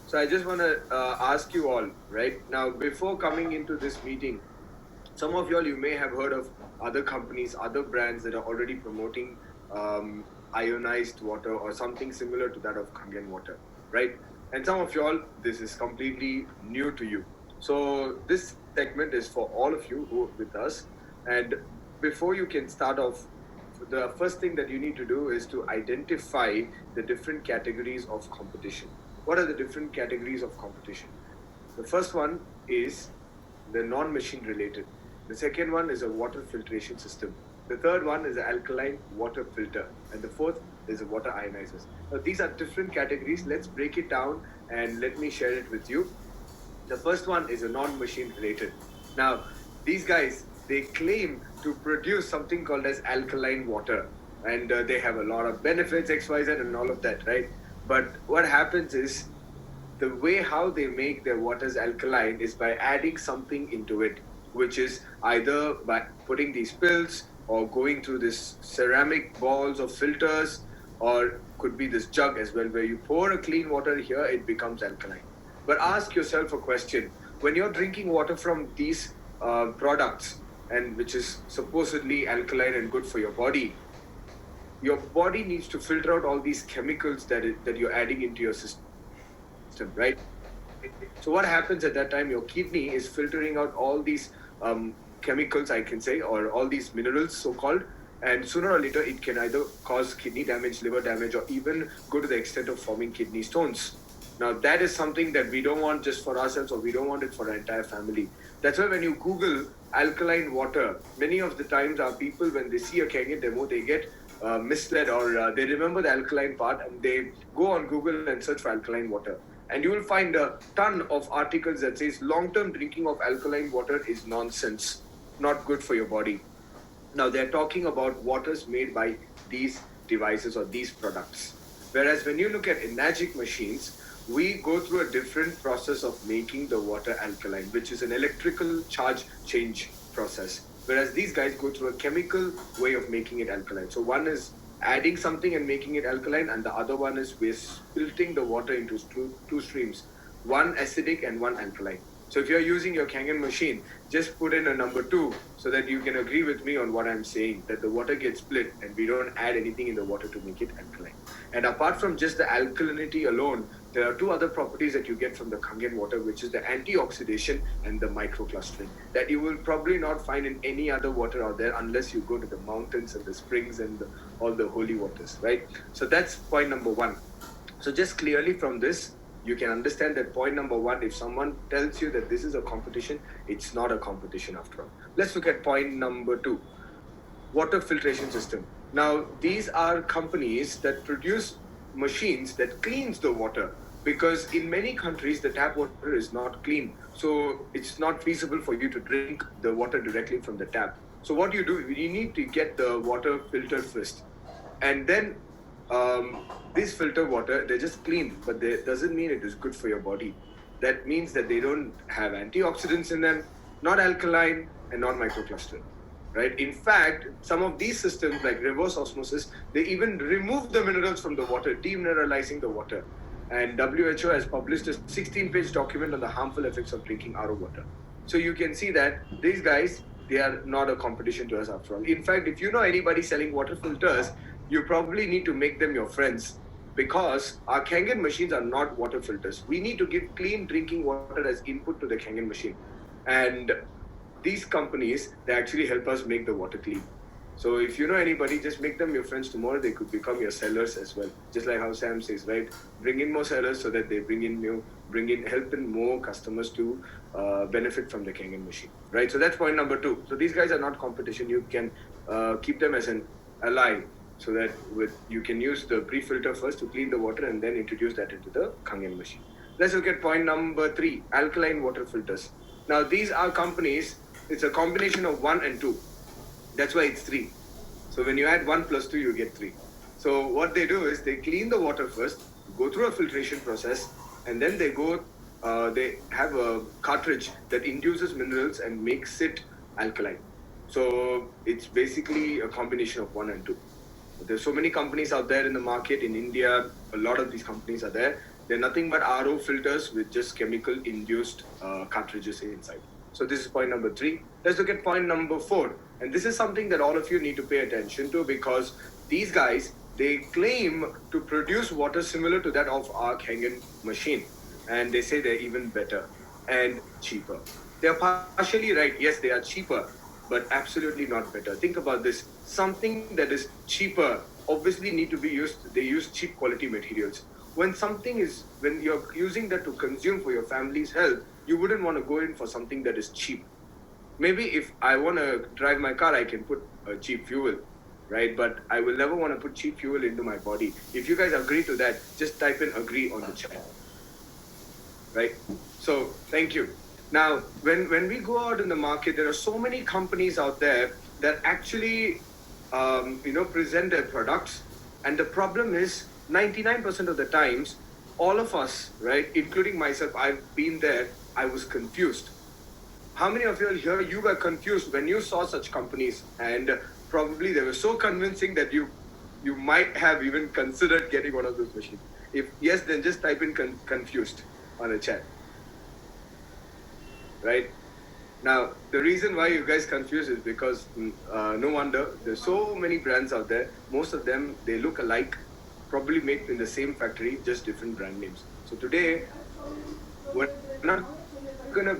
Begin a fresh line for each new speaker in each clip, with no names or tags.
So I just want to ask you all, right? Now, before coming into this meeting, some of y'all, you may have heard of other companies, other brands that are already promoting um, ionized water or something similar to that of Kangen water, right? And some of y'all, this is completely new to you. So this segment is for all of you who are with us. And before you can start off, the first thing that you need to do is to identify the different categories of competition. What are the different categories of competition? The first one is the non-machine related. The second one is a water filtration system. The third one is an alkaline water filter. And the fourth is a water ionizers. Now, these are different categories. Let's break it down and let me share it with you. The first one is a non-machine related. Now, these guys, they claim to produce something called as alkaline water. And they have a lot of benefits, XYZ, and all of that, right? But what happens is the way how they make their waters alkaline is by adding something into it, which is either by putting these pills or going through this ceramic balls of filters, or could be this jug as well, where you pour a clean water here, it becomes alkaline. But ask yourself a question: when you're drinking water from these products, and which is supposedly alkaline and good for your body needs to filter out all these chemicals that you're adding into your system, right? So what happens at that time? Your kidney is filtering out all these chemicals, I can say, or all these minerals, so called. And sooner or later, it can either cause kidney damage, liver damage, or even go to the extent of forming kidney stones. Now, that is something that we don't want just for ourselves, or we don't want it for our entire family. That's why when you Google alkaline water, many of the times our people, when they see a Kangen demo, they get misled, or they remember the alkaline part and they go on Google and search for alkaline water. And you will find a ton of articles that says long-term drinking of alkaline water is nonsense, not good for your body. Now they're talking about waters made by these devices or these products. Whereas when you look at Enagic machines, we go through a different process of making the water alkaline, which is an electrical charge change process. Whereas these guys go through a chemical way of making it alkaline. So one is adding something and making it alkaline, and the other one is we're splitting the water into two streams, one acidic and one alkaline. So if you're using your Kangen machine, just put in a number 2 so that you can agree with me on what I'm saying, that the water gets split and we don't add anything in the water to make it alkaline. And apart from just the alkalinity alone, there are two other properties that you get from the Kangen water, which is the antioxidation and the microclustering, that you will probably not find in any other water out there unless you go to the mountains and the springs and all the holy waters, right? So that's point number 1. So just clearly from this, you can understand that point number 1, if someone tells you that this is a competition, it's not a competition after all. Let's look at point number 2, water filtration system. Now, these are companies that produce machines that cleans the water, because in many countries the tap water is not clean, so it's not feasible for you to drink the water directly from the tap. So what you do, you need to get the water filtered first, and then this filter water, they're just clean, but that doesn't mean it is good for your body. That means that they don't have antioxidants in them, not alkaline, and not microcluster, right? In fact, some of these systems like reverse osmosis, they even remove the minerals from the water, demineralizing the water. And WHO has published a 16-page document on the harmful effects of drinking RO water. So you can see that these guys, they are not a competition to us after all. In fact, if you know anybody selling water filters, you probably need to make them your friends, because our Kangen machines are not water filters. We need to give clean drinking water as input to the Kangen machine. And these companies, they actually help us make the water clean. So if you know anybody, just make them your friends tomorrow. They could become your sellers as well. Just like how Sam says, right? Bring in more sellers so that they help in more customers to benefit from the Kangen machine, right? So that's point number 2. So these guys are not competition. You can keep them as an ally, so that you can use the pre-filter first to clean the water and then introduce that into the Kangen machine. Let's look at point number 3, alkaline water filters. Now these are companies, it's a combination of 1 and 2. That's why it's 3. So when you add 1 plus 2, you get 3. So what they do is they clean the water first, go through a filtration process, and then they have a cartridge that induces minerals and makes it alkaline. So it's basically a combination of 1 and 2. There's so many companies out there in the market. In India, a lot of these companies are there. They're nothing but RO filters with just chemical-induced cartridges inside. So this is point number 3. Let's look at point number 4. And this is something that all of you need to pay attention to, because these guys, they claim to produce water similar to that of our Kangen machine. And they say they're even better and cheaper. They're partially right. Yes, they are cheaper, but absolutely not better. Think about this. Something that is cheaper obviously need to be used. They use cheap quality materials. When you're using that to consume for your family's health, you wouldn't want to go in for something that is cheap. Maybe if I want to drive my car, I can put cheap fuel, right? But I will never want to put cheap fuel into my body. If you guys agree to that, just type in agree on the chat, right? So thank you. Now, when we go out in the market, there are so many companies out there that actually, present their products. And the problem is 99% of the times, all of us, right, including myself, I've been there, I was confused. How many of you here, you were confused when you saw such companies, and probably they were so convincing that you might have even considered getting one of those machines? If yes, then just type in confused on the chat. Right? Now, the reason why you guys confused is because no wonder there's so many brands out there. Most of them, they look alike, probably made in the same factory, just different brand names. So today, we're not gonna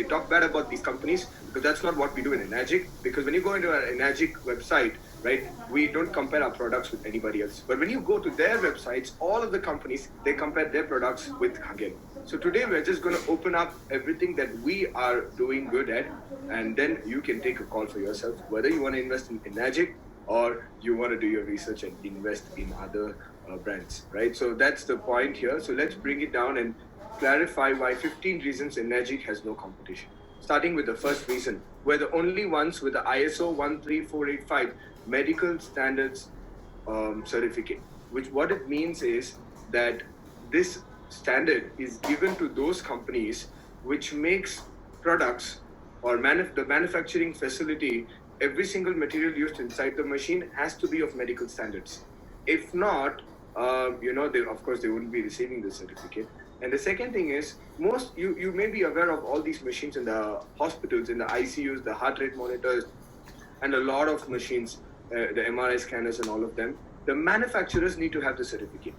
talk bad about these companies, because that's not what we do in Enagic. Because when you go into our Enagic website, right, we don't compare our products with anybody else. But when you go to their websites, all of the companies, they compare their products with Kangen. So today we're just going to open up everything that we are doing good at, and then you can take a call for yourself, whether you want to invest in Enagic or you want to do your research and invest in other brands, right? So that's the point here. So let's bring it down and clarify why 15 reasons Enagic has no competition. Starting with the first reason, we're the only ones with the ISO 13485 medical standards certificate, which what it means is that this standard is given to those companies which makes products or the manufacturing facility, every single material used inside the machine has to be of medical standards. If not, they wouldn't be receiving the certificate. And the second thing is, you may be aware of all these machines in the hospitals, in the ICUs, the heart rate monitors, and a lot of machines, the MRI scanners and all of them. The manufacturers need to have the certificate.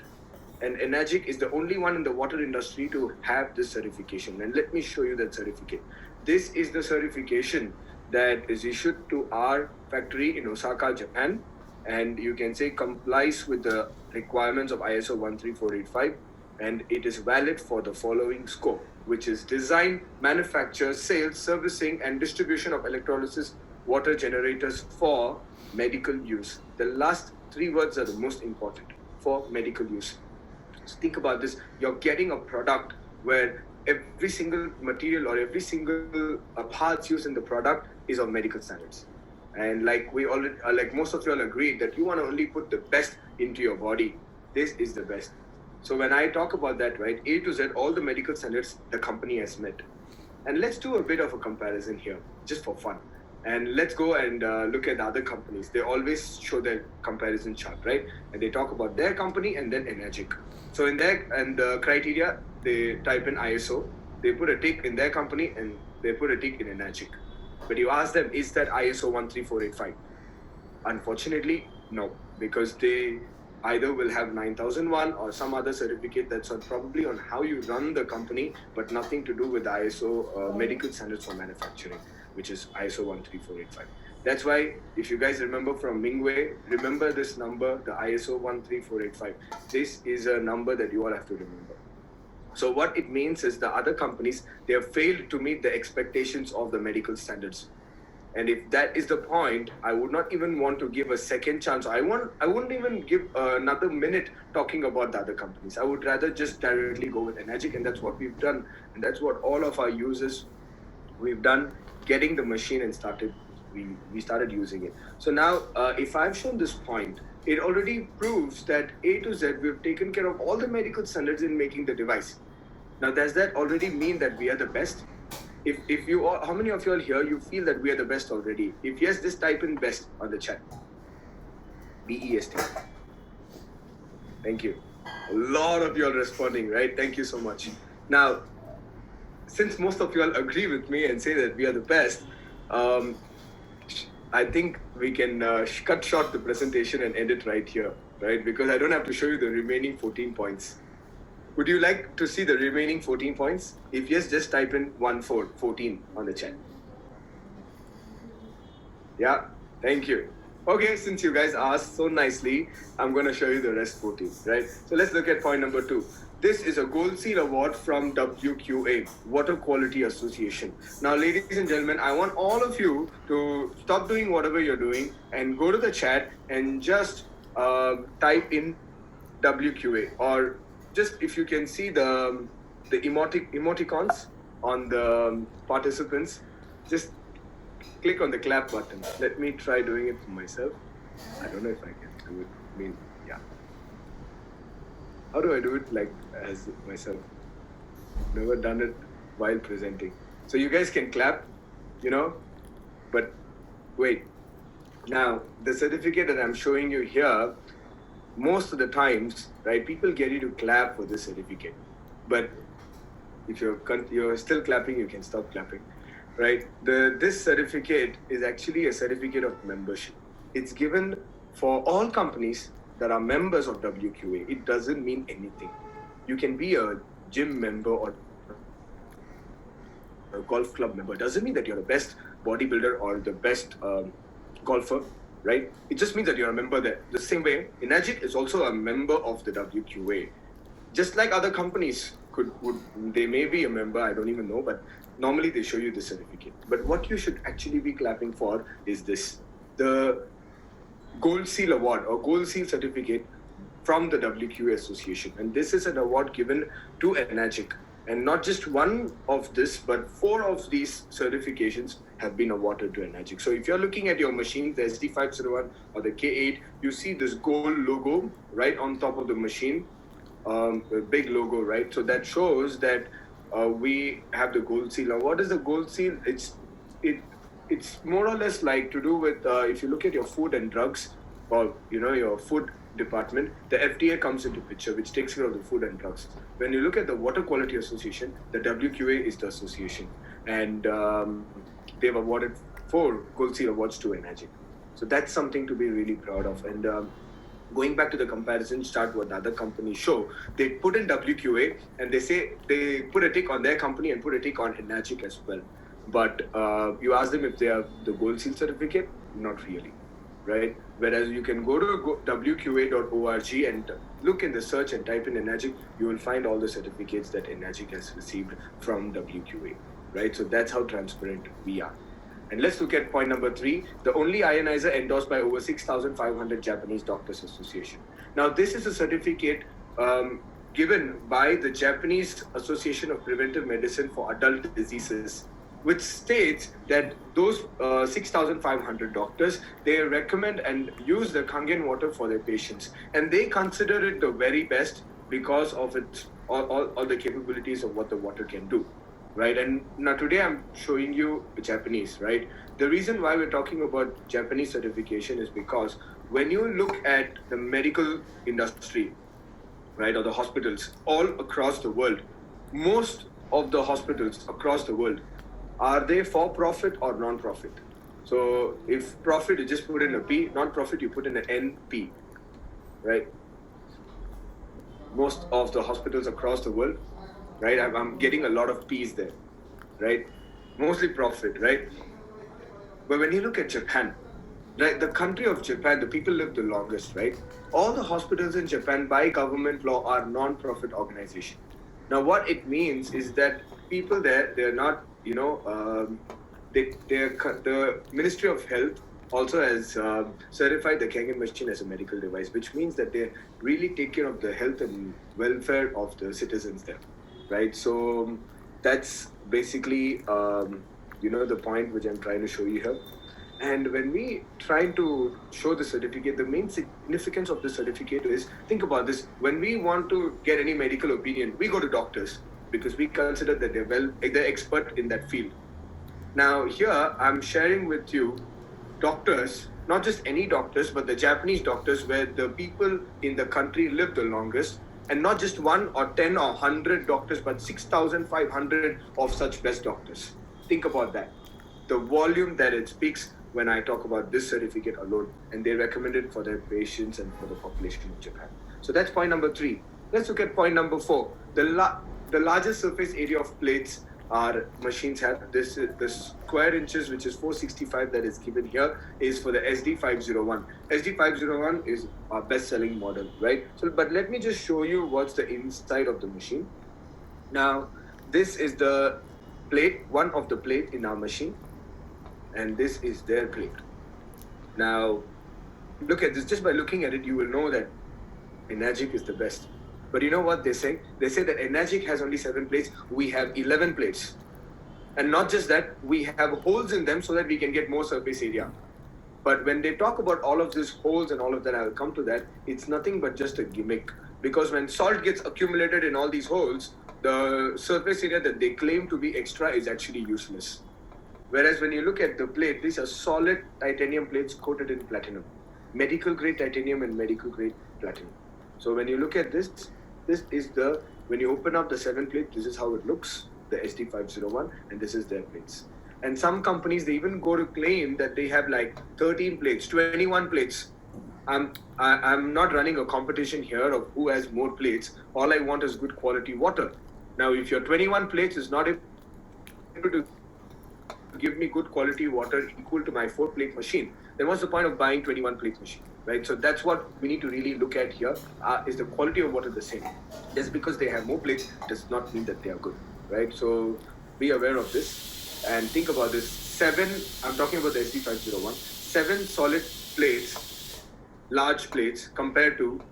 And Enagic is the only one in the water industry to have this certification. And let me show you that certificate. This is the certification that is issued to our factory in Osaka, Japan. And you can say complies with the requirements of ISO 13485. And it is valid for the following scope, which is design, manufacture, sales, servicing, and distribution of electrolysis water generators for medical use. The last 3 words are the most important: for medical use. So think about this. You're getting a product where every single material or every single parts used in the product is of medical standards. And like most of you all agreed that you want to only put the best into your body. This is the best. So when I talk about that, right, A to Z, all the medical standards the company has met. And let's do a bit of a comparison here, just for fun. And let's go and look at the other companies. They always show their comparison chart, right? And they talk about their company and then Enagic. So in the criteria, they type in ISO, they put a tick in their company, and they put a tick in Enagic. But you ask them, is that ISO 13485? Unfortunately, no, because they either will have 9001 or some other certificate that's probably on how you run the company, but nothing to do with the ISO medical standards for manufacturing, which is ISO 13485. That's why, if you guys remember from Mingwei, remember this number, the ISO 13485. This is a number that you all have to remember. So what it means is the other companies, they have failed to meet the expectations of the medical standards. And if that is the point, I would not even want to give a second chance. I wouldn't even give another minute talking about the other companies. I would rather just directly go with Enagic, and that's what we've done. And that's what all of our users, we've done, getting the machine and we started using it. So now, if I've shown this point, it already proves that A to Z, we've taken care of all the medical standards in making the device. Now, does that already mean that we are the best? If you all, how many of you all here, you feel that we are the best already? If yes, just type in best on the chat. BEST. Thank you. A lot of you all responding, right? Thank you so much. Now, since most of you all agree with me and say that we are the best, um, I think we can cut short the presentation and end it right here, right? Because I don't have to show you the remaining 14 points. Would you like to see the remaining 14 points? If yes, just type in 14 on the chat. Yeah, thank you. Okay, since you guys asked so nicely, I'm going to show you the rest 14, right? So let's look at point number 2. This is a Gold Seal Award from WQA, Water Quality Association. Now, ladies and gentlemen, I want all of you to stop doing whatever you're doing and go to the chat and just type in WQA, or just if you can see the emoticons on the participants, just click on the clap button. Let me try doing it for myself. I don't know if I can do it. I mean, yeah. How do I do it like as myself? Never done it while presenting. So you guys can clap, but wait. Now, the certificate that I'm showing you here, most of the times, right, people get you to clap for this certificate. But if you're still clapping, you can stop clapping. Right? This certificate is actually a certificate of membership. It's given for all companies that are members of WQA. It doesn't mean anything. You can be a gym member or a golf club member. It doesn't mean that you're the best bodybuilder or the best golfer, right? It just means that you're a member there. The same way, Enagic is also a member of the WQA. Just like other companies they may be a member, I don't even know, but normally they show you the certificate. But what you should actually be clapping for is this, the Gold Seal Award or Gold Seal Certificate from the WQA Association. And this is an award given to Enagic. And not just one of this, but 4 of these certifications have been awarded to Enagic. So if you're looking at your machine, the SD501 or the K8, you see this gold logo right on top of the machine. A big logo, right? So that shows that we have the Gold Seal. What is the Gold Seal? It's more or less like to do with if you look at your food and drugs, or your food department, the FDA comes into picture, which takes care of the food and drugs. When you look at the Water Quality Association, the WQA is the association, and they've awarded 4 Gold Seal awards to Enagic. So that's something to be really proud of. And going back to the comparison chart what the other companies show, they put in WQA and they say they put a tick on their company and put a tick on Enagic as well. But you ask them if they have the Gold Seal certificate, not really, right? Whereas you can go to wqa.org and look in the search and type in Enagic, you will find all the certificates that Enagic has received from WQA, right? So that's how transparent we are. And let's look at point number 3, the only ionizer endorsed by over 6,500 Japanese Doctors Association. Now, this is a certificate given by the Japanese Association of Preventive Medicine for Adult Diseases, which states that those 6,500 doctors, they recommend and use the Kangen water for their patients. And they consider it the very best because of its all the capabilities of what the water can do. Right, and now today I'm showing you Japanese, right? The reason why we're talking about Japanese certification is because when you look at the medical industry, right, or the hospitals all across the world, most of the hospitals across the world, are they for profit or non-profit? So if profit, you just put in a P, non-profit, you put in an NP, right? Most of the hospitals across the world, right? I'm getting a lot of P's there, right? Mostly profit, right? But when you look at Japan, right, the country of Japan, the people live the longest, right? All the hospitals in Japan by government law are non-profit organizations. Now, what it means is that people there, they're not, the Ministry of Health also has certified the Kangen machine as a medical device, which means that they really take care of the health and welfare of the citizens there. Right, so that's basically the point which I'm trying to show you here. And when we try to show the certificate, the main significance of the certificate is, think about this, when we want to get any medical opinion, we go to doctors because we consider that they're expert in that field. Now here I'm sharing with you doctors, not just any doctors, but the Japanese doctors where the people in the country live the longest, And not just 1 or 10 or 100 doctors, but 6,500 of such best doctors. Think about that. The volume that it speaks when I talk about this certificate alone, and they recommend it for their patients and for the population of Japan. So that's point number 3. Let's look at point number 4. The largest surface area of plates our machines have. The square inches, which is 465 that is given here, is for the SD501. SD501 is our best-selling model, right? So, but let me just show you what's the inside of the machine. Now, this is the plate, one of the plate in our machine, and this is their plate. Now, look at this. Just by looking at it, you will know that Enagic is the best. But you know what they say? They say that Enagic has only 7 plates. We have 11 plates. And not just that, we have holes in them so that we can get more surface area. But when they talk about all of these holes and all of that, I will come to that, it's nothing but just a gimmick. Because when salt gets accumulated in all these holes, the surface area that they claim to be extra is actually useless. Whereas when you look at the plate, these are solid titanium plates coated in platinum. Medical grade titanium and medical grade platinum. So when you look at this is when you open up the 7 plate, this is how it looks, the SD501, and this is their plates. And some companies, they even go to claim that they have like 13 plates, 21 plates. I'm not running a competition here of who has more plates. All I want is good quality water. Now, if your 21 plates is not able to give me good quality water equal to my 4 plate machine, then what's the point of buying 21 plate machine? Right, so that's what we need to really look at here. Is the quality of water the same? Just because they have more plates does not mean that they are good, right? So be aware of this and think about this. 7, I'm talking about the SD501, 7 solid plates, large plates, compared to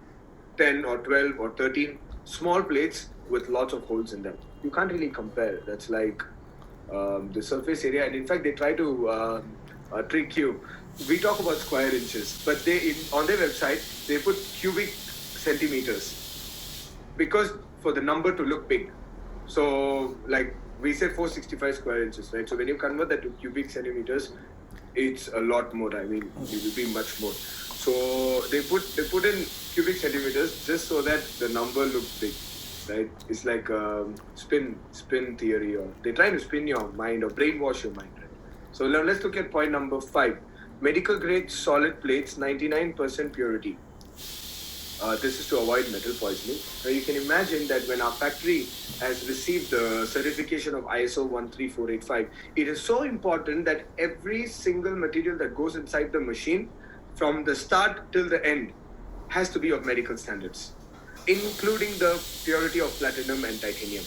10 or 12 or 13 small plates with lots of holes in them. You can't really compare. That's like the surface area, and in fact they try to trick you. We talk about square inches, but on their website they put cubic centimeters because for the number to look big. So like we say 465 square inches, right? So when you convert that to cubic centimeters, it's a lot more. I mean, it will be much more. So they put in cubic centimeters just so that the number looks big, right? It's like spin theory, or they're trying to spin your mind or brainwash your mind, right? So now let's look at point number 5. Medical grade solid plates, 99% purity. This is to avoid metal poisoning. Now you can imagine that when our factory has received the certification of ISO 13485, it is so important that every single material that goes inside the machine from the start till the end has to be of medical standards, including the purity of platinum and titanium.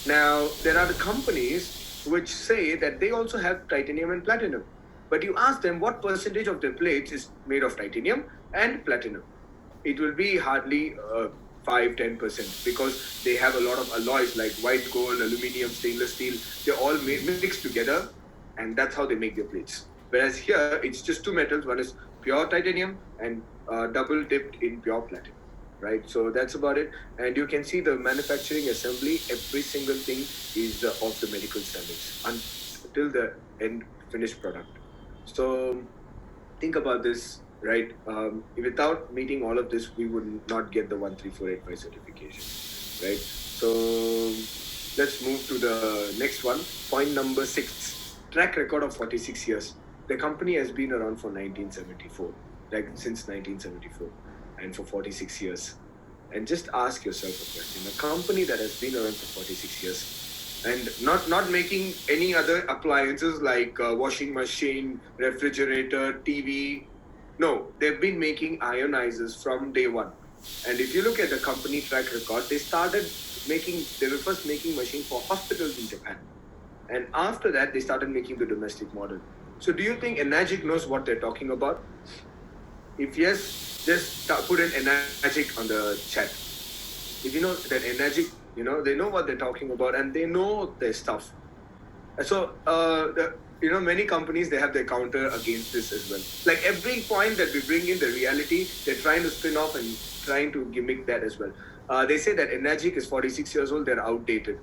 Now, there are the companies which say that they also have titanium and platinum. But you ask them what percentage of their plates is made of titanium and platinum. It will be hardly 5-10% because they have a lot of alloys like white gold, aluminium, stainless steel. They're all mixed together, and that's how they make their plates. Whereas here, it's just 2 metals. One is pure titanium and double dipped in pure platinum. Right, so that's about it. And you can see the manufacturing assembly, every single thing is of the medical standards until the end finished product. So think about this, right? Without meeting all of this, we would not get the 13485 certification, right? So let's move to the next one. Point number 6, track record of 46 years. The company has been around for 1974, like since 1974, and for 46 years. And just ask yourself a question. A company that has been around for 46 years, and not making any other appliances like washing machine, refrigerator, TV. No, they've been making ionizers from day one. And if you look at the company track record, they were first making machines for hospitals in Japan. And after that, they started making the domestic model. So do you think Enagic knows what they're talking about? If yes, just put an Enagic on the chat. If you know that Enagic, they know what they're talking about and they know their stuff. So, many companies, they have their counter against this as well. Like every point that we bring in the reality, they're trying to spin off and trying to gimmick that as well. They say that Enagic is 46 years old, they're outdated.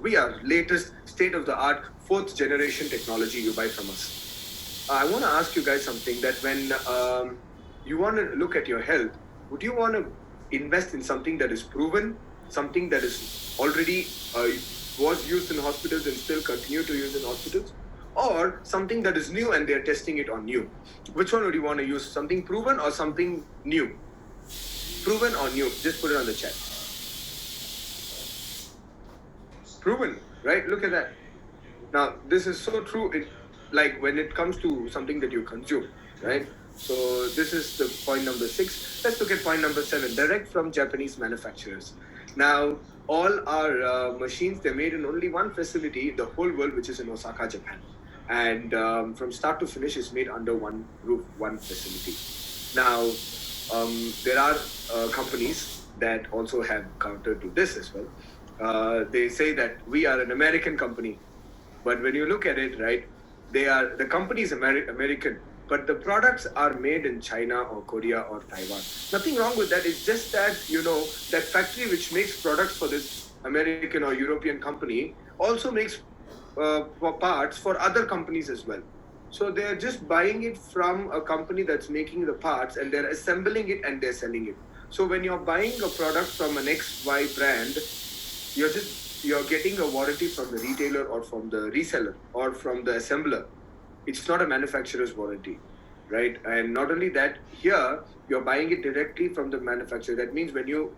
We are latest, state-of-the-art, 4th generation technology you buy from us. I want to ask you guys something, that when you want to look at your health, would you want to invest in something that is proven, something that is already was used in hospitals and still continue to use in hospitals, or something that is new and they're testing it on new? Which one would you want to use? Something proven or something new? Proven or new? Just put it on the chat. Proven, right? Look at that. Now, this is so true. Like when it comes to something that you consume, right? So this is the point number 6. Let's look at point number 7. Direct from Japanese manufacturers. Now, all our machines, they're made in only one facility in the whole world, which is in Osaka, Japan. And from start to finish, it's made under one roof, one facility. Now, there are companies that also have counter to this as well. They say that we are an American company, but when you look at it, right, the company is American, but the products are made in China or Korea or Taiwan. Nothing wrong with that. It's just that, that factory which makes products for this American or European company also makes parts for other companies as well. So they're just buying it from a company that's making the parts, and they're assembling it and they're selling it. So when you're buying a product from an XY brand, you're getting a warranty from the retailer or from the reseller or from the assembler. It's not a manufacturer's warranty, right? And not only that, here you're buying it directly from the manufacturer. That means when you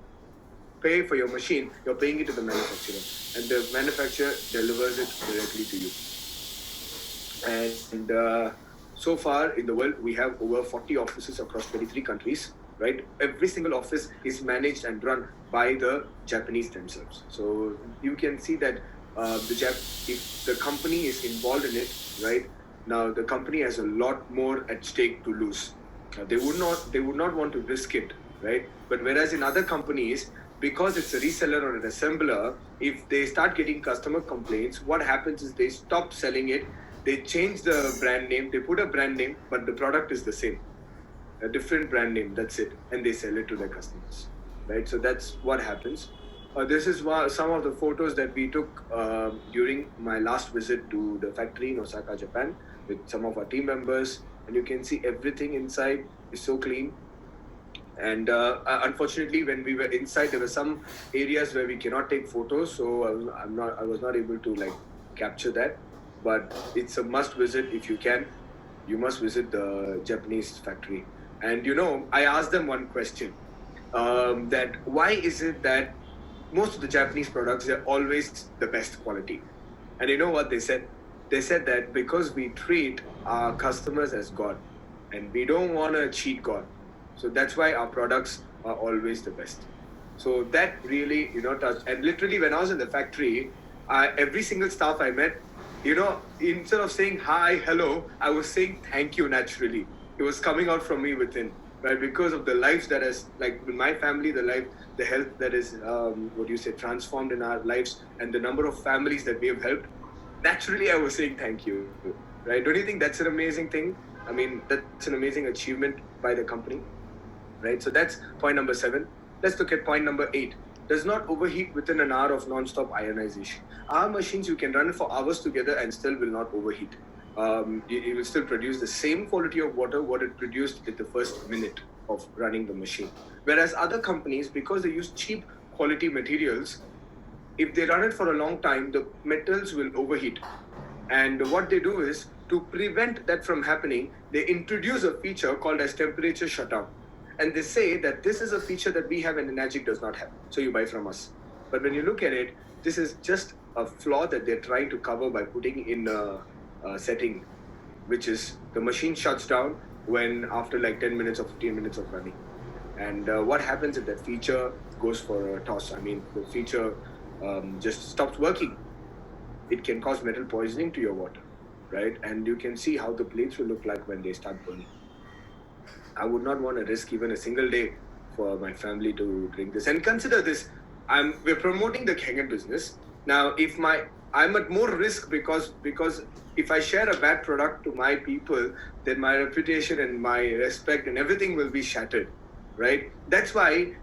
pay for your machine, you're paying it to the manufacturer, and the manufacturer delivers it directly to you. And so far in the world, we have over 40 offices across 23 countries, right? Every single office is managed and run by the Japanese themselves. So you can see that if the company is involved in it, right? Now the company has a lot more at stake to lose. They would not want to risk it, right? But whereas in other companies, because it's a reseller or an assembler, if they start getting customer complaints, what happens is they stop selling it. They change the brand name, they put a brand name, but the product is the same. A different brand name, that's it. And they sell it to their customers, right? So that's what happens. This is some of the photos that we took during my last visit to the factory in Osaka, Japan, with some of our team members. And you can see everything inside is so clean. And unfortunately, when we were inside, there were some areas where we cannot take photos. So I was not able to capture that. But it's a must visit. If you can, you must visit the Japanese factory. And I asked them one question, that why is it that most of the Japanese products, they're always the best quality? And you know what they said? They said that because we treat our customers as God, and we don't want to cheat God. So that's why our products are always the best. So that really, touched. And literally, when I was in the factory, every single staff I met, instead of saying hi, hello, I was saying thank you naturally. It was coming out from me within, right? Because of the lives that has, with my family, the health that is, transformed in our lives, and the number of families that we have helped. Naturally, I was saying thank you, right? Don't you think that's an amazing thing? I mean, that's an amazing achievement by the company, right? So that's point number 7. Let's look at point number 8. Does not overheat within an hour of non-stop ionization. Our machines, you can run it for hours together and still will not overheat. It will still produce the same quality of water what it produced in the first minute of running the machine. Whereas other companies, because they use cheap quality materials, if they run it for a long time, the metals will overheat. And what they do is, to prevent that from happening, they introduce a feature called as temperature shutdown. And they say that this is a feature that we have and Enagic does not have. So you buy from us. But when you look at it, this is just a flaw that they're trying to cover by putting in a setting, which is the machine shuts down when after 10 minutes or 15 minutes of running. And what happens if that feature goes for a toss? I mean, the feature just stops working. It can cause metal poisoning to your water, right? And you can see how the plates will look like when they start burning. I would not want to risk even a single day for my family to drink this. And consider this, we're promoting the Kenyan business. Now, I'm at more risk because if I share a bad product to my people, then my reputation and my respect and everything will be shattered, right? That's why,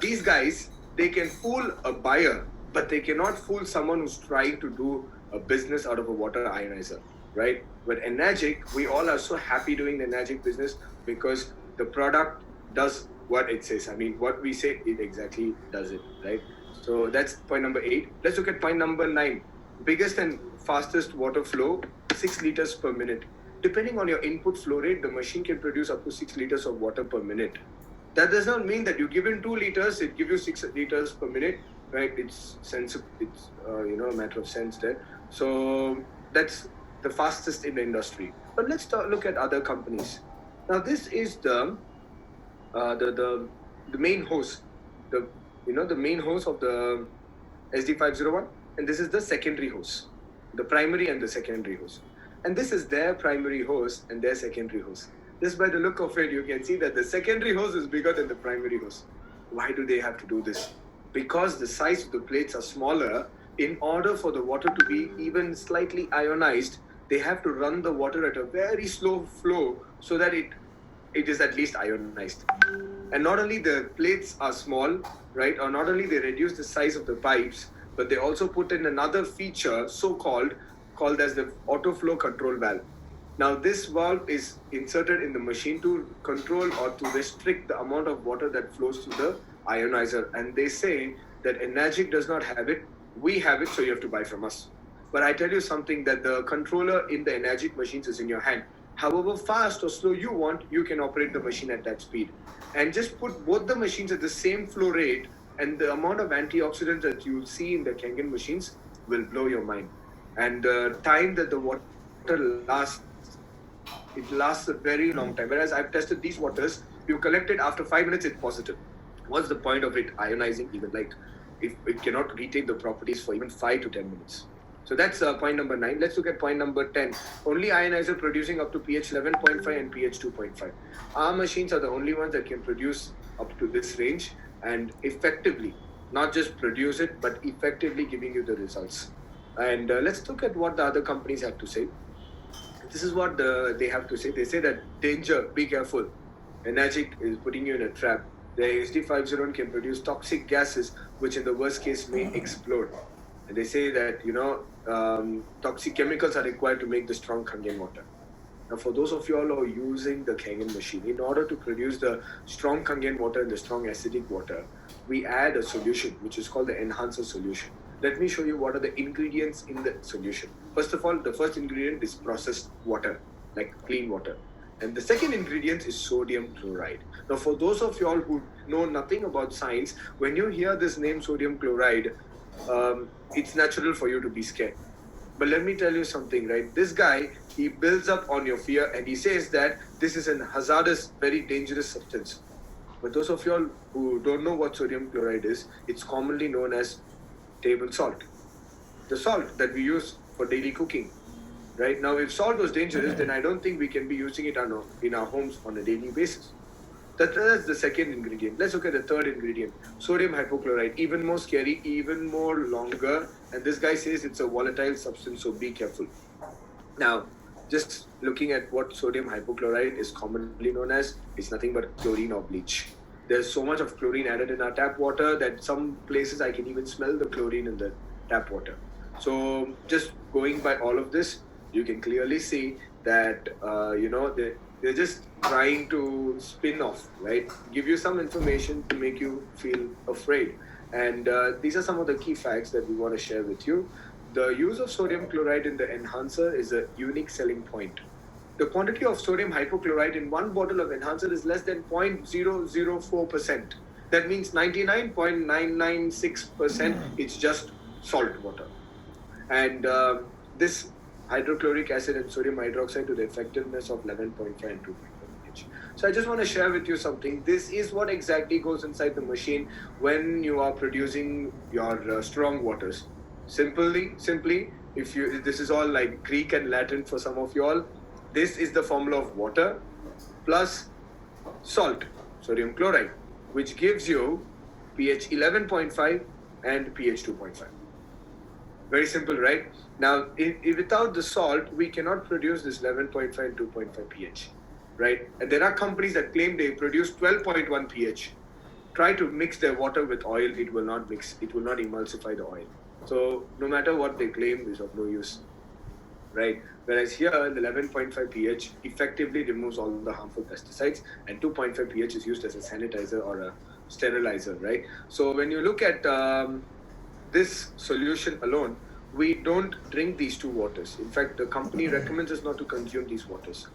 these guys, they can fool a buyer, but they cannot fool someone who's trying to do a business out of a water ionizer, right? But Enagic, we all are so happy doing the Enagic business because the product does what it says. I mean, what we say, it exactly does it, right? So that's point number 8. Let's look at point number 9. Biggest and fastest water flow, 6 liters per minute. Depending on your input flow rate, the machine can produce up to 6 liters of water per minute. That does not mean that you give in 2 liters, it gives you 6 liters per minute, right? It's sensible. It's a matter of sense there. So that's the fastest in the industry. But let's look at other companies. Now this is the main hose, the main hose of the SD501, and this is the secondary hose, the primary and the secondary hose, and this is their primary hose and their secondary hose. Just by the look of it, you can see that the secondary hose is bigger than the primary hose. Why do they have to do this? Because the size of the plates are smaller. In order for the water to be even slightly ionized, they have to run the water at a very slow flow so that it is at least ionized. And not only the plates are small, right, or not only they reduce the size of the pipes, but they also put in another feature called as the auto flow control valve. Now this valve is inserted in the machine to control or to restrict the amount of water that flows through the ionizer, and they say that Enagic does not have it. We have it, so you have to buy from us. But I tell you something, that the controller in the Enagic machines is in your hand. However fast or slow you want, you can operate the machine at that speed. And just put both the machines at the same flow rate, and the amount of antioxidants that you'll see in the Kangen machines will blow your mind. And the time that the water lasts, it lasts a very long time. Whereas I've tested these waters, you collect it after 5 minutes, it's positive. What's the point of it ionizing even, like, if it cannot retain the properties for even 5 to 10 minutes? So that's point number 9. Let's look at point number 10. Only ionizer producing up to pH 11.5 and pH 2.5. Our machines are the only ones that can produce up to this range and effectively, not just produce it, but effectively giving you the results. And let's look at what the other companies have to say. This is what they have to say. They say that danger, be careful. Enagic is putting you in a trap. The SD501 can produce toxic gases, which in the worst case may explode. And they say that, toxic chemicals are required to make the strong Kangen water. Now, for those of you all who are using the Kangen machine, in order to produce the strong Kangen water and the strong acidic water, we add a solution, which is called the enhancer solution. Let me show you what are the ingredients in the solution. First of all, the first ingredient is processed water, like clean water. And the second ingredient is sodium chloride. Now, for those of you all who know nothing about science, when you hear this name sodium chloride, it's natural for you to be scared. But let me tell you something, right? This guy, he builds up on your fear, and he says that this is an hazardous, very dangerous substance. But those of you all who don't know what sodium chloride is, it's commonly known as table salt. The salt that we use for daily cooking. Right? Now, if salt was dangerous, then I don't think we can be using it in our homes on a daily basis. That's the second ingredient. Let's look at the third ingredient, sodium hypochlorite. Even more scary, even more longer. And this guy says it's a volatile substance, so be careful. Now, just looking at what sodium hypochlorite is commonly known as, it's nothing but chlorine or bleach. There's so much of chlorine added in our tap water that some places I can even smell the chlorine in the tap water. So just going by all of this, you can clearly see that, they're just trying to spin off, right? Give you some information to make you feel afraid. And these are some of the key facts that we want to share with you. The use of sodium chloride in the enhancer is a unique selling point. The quantity of sodium hypochlorite in one bottle of enhancer is less than 0.004%. That means 99.996% it's just salt water. And this hydrochloric acid and sodium hydroxide to the effectiveness of 11.5 and 2.5 pH. So I just want to share with you something. This is what exactly goes inside the machine when you are producing your strong waters. Simply, if this is all like Greek and Latin for some of you all, this is the formula of water plus salt, sodium chloride, which gives you pH 11.5 and pH 2.5. Very simple, right? Now, without the salt, we cannot produce this 11.5 and 2.5 pH, right? And there are companies that claim they produce 12.1 pH. Try to mix their water with oil, it will not mix, it will not emulsify the oil. So no matter what they claim, is of no use. right? Whereas here, the 11.5 pH effectively removes all the harmful pesticides, and 2.5 pH is used as a sanitizer or a sterilizer, right? So when you look at this solution alone, we don't drink these two waters. In fact, the company recommends us not to consume these waters.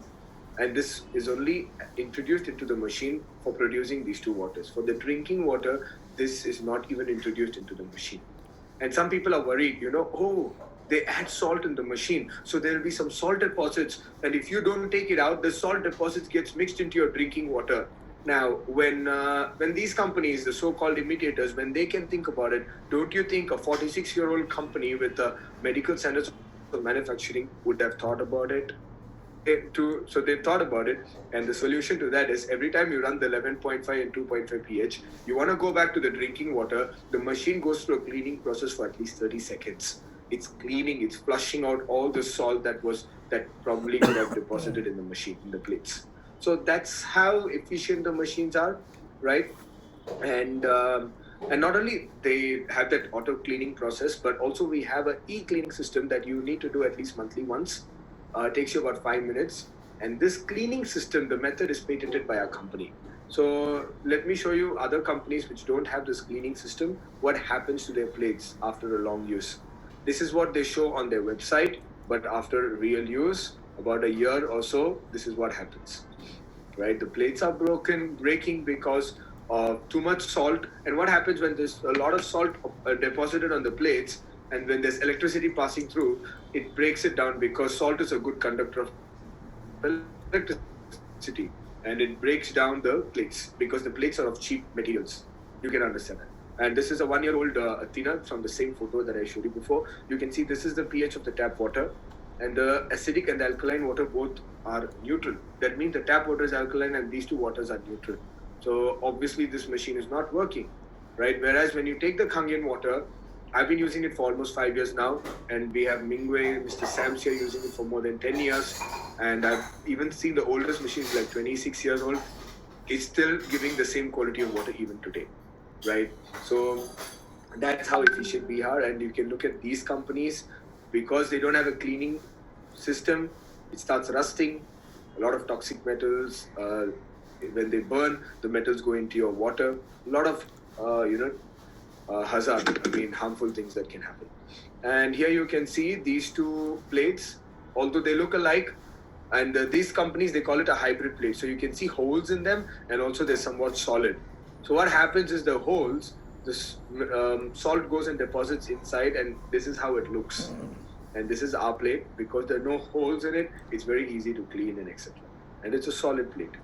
And this is only introduced into the machine for producing these two waters. For the drinking water, this is not even introduced into the machine. And some people are worried, oh, they add salt in the machine, so there will be some salt deposits, and if you don't take it out, the salt deposits gets mixed into your drinking water. Now, when these companies, the so-called imitators, when they can think about it, don't you think a 46-year-old company with medical standards of manufacturing would have thought about it? So they've thought about it, and the solution to that is every time you run the 11.5 and 2.5 pH, you want to go back to the drinking water, the machine goes through a cleaning process for at least 30 seconds. It's cleaning, it's flushing out all the salt that probably could have deposited in the machine, in the plates. So that's how efficient the machines are, right? And um, and not only they have that auto cleaning process, but also we have an e-cleaning system that you need to do at least monthly once. Takes you about 5 minutes. And this cleaning system, the method is patented by our company. So let me show you other companies which don't have this cleaning system, what happens to their plates after a long use. This is what they show on their website, but after real use, about a year or so, this is what happens. Right? The plates are breaking because of too much salt. And what happens when there's a lot of salt deposited on the plates, and when there's electricity passing through, it breaks it down, because salt is a good conductor of electricity, and it breaks down the plates because the plates are of cheap materials. You can understand that. And this is a 1-year-old Athena from the same photo that I showed you before. You can see this is the pH of the tap water, and the acidic and the alkaline water both are neutral. That means the tap water is alkaline and these two waters are neutral. So obviously this machine is not working, right? Whereas when you take the Kangen water, I've been using it for almost 5 years now, and we have Mingwei, Mr. Sam's here using it for more than 10 years, and I've even seen the oldest machines like 26 years old. It's still giving the same quality of water even today, right? So that's how efficient we are. And you can look at these companies, because they don't have a cleaning system, it starts rusting. A lot of toxic metals, when they burn, the metals go into your water. A lot of hazard, harmful things that can happen. And here you can see these two plates, although they look alike, and these companies, they call it a hybrid plate. So you can see holes in them, and also they're somewhat solid. So what happens is the holes, this salt goes and deposits inside, and this is how it looks. And this is our plate. Because there are no holes in it, it's very easy to clean and etc. And it's a solid plate.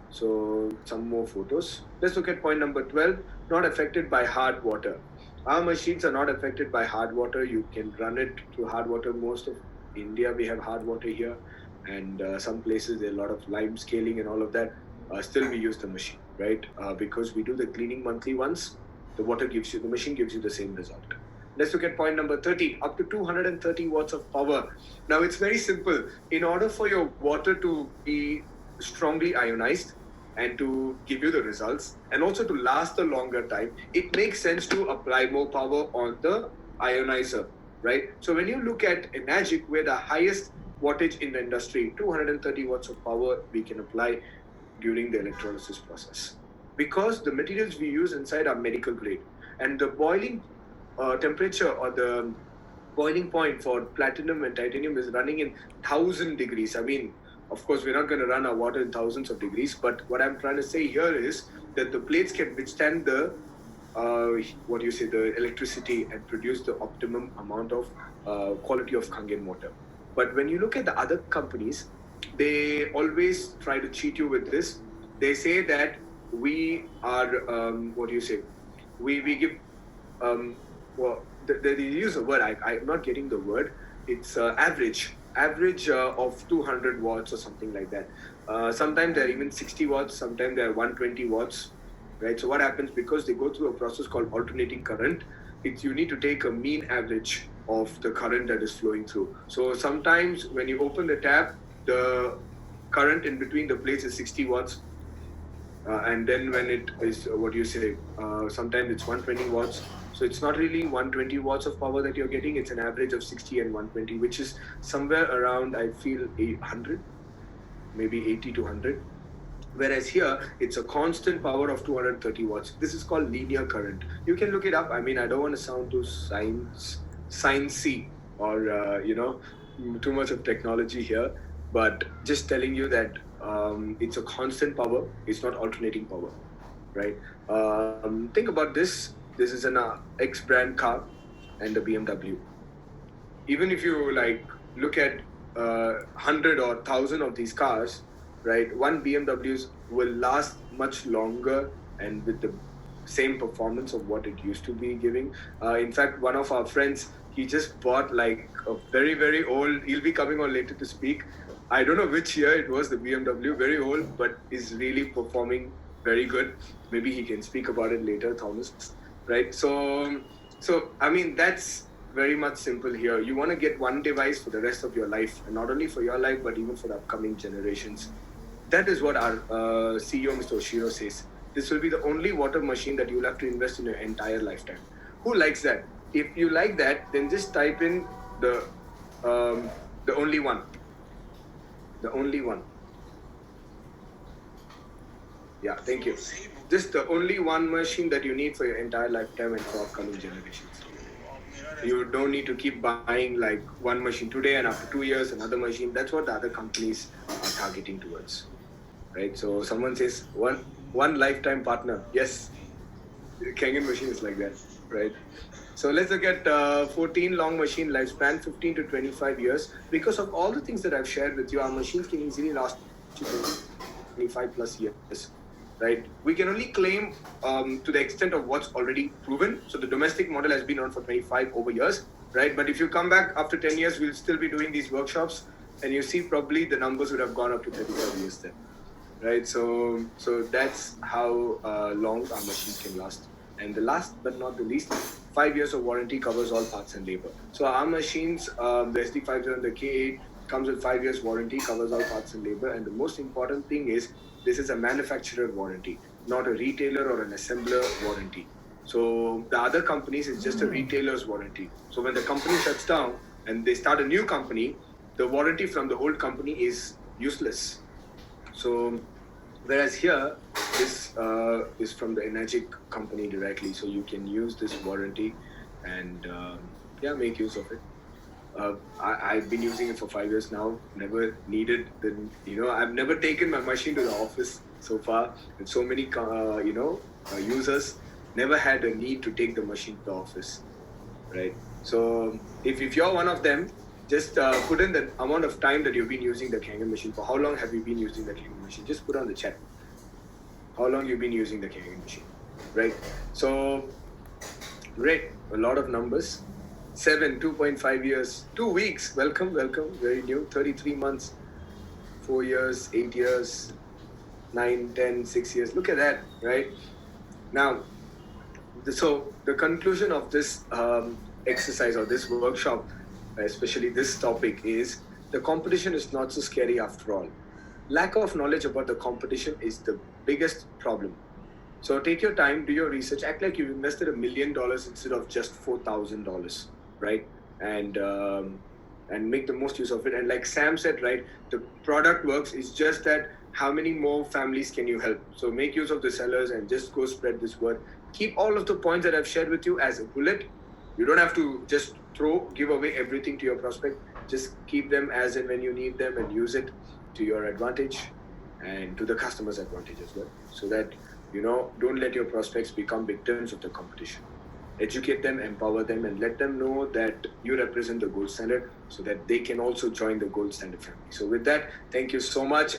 So some more photos. Let's look at point number 12, not affected by hard water. Our machines are not affected by hard water. You can run it through hard water. Most of India, we have hard water here, and some places there are a lot of lime scaling and all of that. Still we use the machine, right? Because we do the cleaning monthly once, the machine gives you the same result. Let's look at point number 13, up to 230 watts of power. Now it's very simple. In order for your water to be strongly ionized and to give you the results, and also to last a longer time, it makes sense to apply more power on the ionizer, right? So when you look at Enagic, we're the highest wattage in the industry, 230 watts of power we can apply during the electrolysis process. Because the materials we use inside are medical grade, and the boiling temperature, or the boiling point for platinum and titanium, is running in 1000 degrees. Of course, we're not going to run our water in thousands of degrees, but what I'm trying to say here is that the plates can withstand the the electricity, and produce the optimum amount of quality of Kangen water. But when you look at the other companies, they always try to cheat you with this. They say that we are we give they use a word. I'm not getting the word. It's average of 200 watts or something like that. Sometimes they're even 60 watts, sometimes they're 120 watts, right? So what happens, because they go through a process called alternating current, you need to take a mean average of the current that is flowing through. So sometimes when you open the tap, the current in between the plates is 60 watts, and then when it is sometimes it's 120 watts. So it's not really 120 watts of power that you're getting. It's an average of 60 and 120, which is somewhere around, I feel, 800, maybe 80 to 100. Whereas here, it's a constant power of 230 watts. This is called linear current. You can look it up. I mean, I don't want to sound too sciencey or, too much of technology here. But just telling you that it's a constant power. It's not alternating power, right? Think about this. This is an X brand car and a BMW. Even if you look at 100 or 1,000 of these cars, right, one BMWs will last much longer and with the same performance of what it used to be giving. In fact, one of our friends, he just bought a very, very old, he'll be coming on later to speak. I don't know which year it was, the BMW, very old, but is really performing very good. Maybe he can speak about it later, Thomas, right? So I mean, that's very much simple here. You want to get one device for the rest of your life, and not only for your life, but even for the upcoming generations. That is what our CEO, Mr. Oshiro, says. This will be the only water machine that you'll have to invest in your entire lifetime. Who likes that? If you like that, then just type in the only one. The only one. Yeah, thank you. Just the only one machine that you need for your entire lifetime and for upcoming generations. You don't need to keep buying one machine today and after 2 years another machine. That's what the other companies are targeting towards, right? So someone says one lifetime partner. Yes, Kangen machine is like that, right? So let's look at 14 long machine lifespan, 15 to 25 years. Because of all the things that I've shared with you, our machines can easily last 25 plus years. Right? We can only claim to the extent of what's already proven. So the domestic model has been on for 25 over years, right? But if you come back after 10 years, we'll still be doing these workshops, and you see probably the numbers would have gone up to 35 years then, right? So that's how long our machines can last. And the last but not the least, 5 years of warranty covers all parts and labor. So our machines, the SD50 and the K8 comes with 5 years warranty, covers all parts and labor. And the most important thing is, this is a manufacturer warranty, not a retailer or an assembler warranty. So the other companies is just a retailer's warranty. So when the company shuts down and they start a new company, the warranty from the old company is useless. So whereas here, this is from the Enagic company directly. So you can use this warranty and make use of it. I've been using it for 5 years now. Never needed I've never taken my machine to the office so far. With so many, users, never had a need to take the machine to the office, right? So if you're one of them, just put in the amount of time that you've been using the Kangen machine. For how long have you been using the Kangen machine? Just put on the chat. How long you've been using the Kangen machine, right? So, great, a lot of numbers. 2.5 years, 2 weeks, welcome, very new, 33 months, 4 years, 8 years, 9, 10, 6 years, look at that, right? Now, so the conclusion of this exercise or this workshop, especially this topic, is the competition is not so scary after all. Lack of knowledge about the competition is the biggest problem. So take your time, do your research, act like you've invested $1 million instead of just $4,000, right? And make the most use of it. And like Sam said, right, the product works. It's just that how many more families can you help? So make use of the sellers and just go spread this word. Keep all of the points that I've shared with you as a bullet. You don't have to just give away everything to your prospect. Just keep them as and when you need them and use it to your advantage and to the customer's advantage as well. So that, don't let your prospects become victims of the competition. Educate them, empower them, and let them know that you represent the gold standard so that they can also join the gold standard family. So with that, thank you so much.